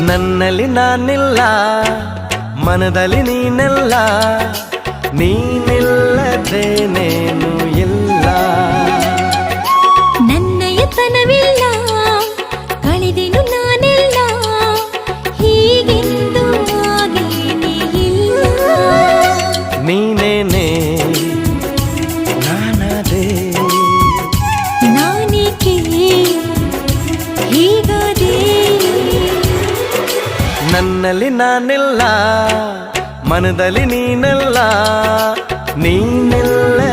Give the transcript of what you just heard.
ನನ್ನಲ್ಲಿ ನಾನಿಲ್ಲ, ಮನದಲ್ಲಿ ನೀನೆಲ್ಲ, ನೀನಿಲ್ಲದೇನೇನು ಇಲ್ಲ. ನನ್ನಯತನವಿಲ್ಲ, ಕಳೆದೆನು ನಾನೆಲ್ಲ, ಹೀಗೆಂದು ಆಗೇನೇ ಇಲ್ಲ. ನೀನೇನೆ ನಾನದೇ, ನಾನೇಕೆ ಹೀಗಾದೆ. ನನ್ನಲ್ಲಿ ನಾನಿಲ್ಲ, ಮನದಲ್ಲಿ ನೀನೆಲ್ಲ, ನೀನಿಲ್ಲದೇನೇನು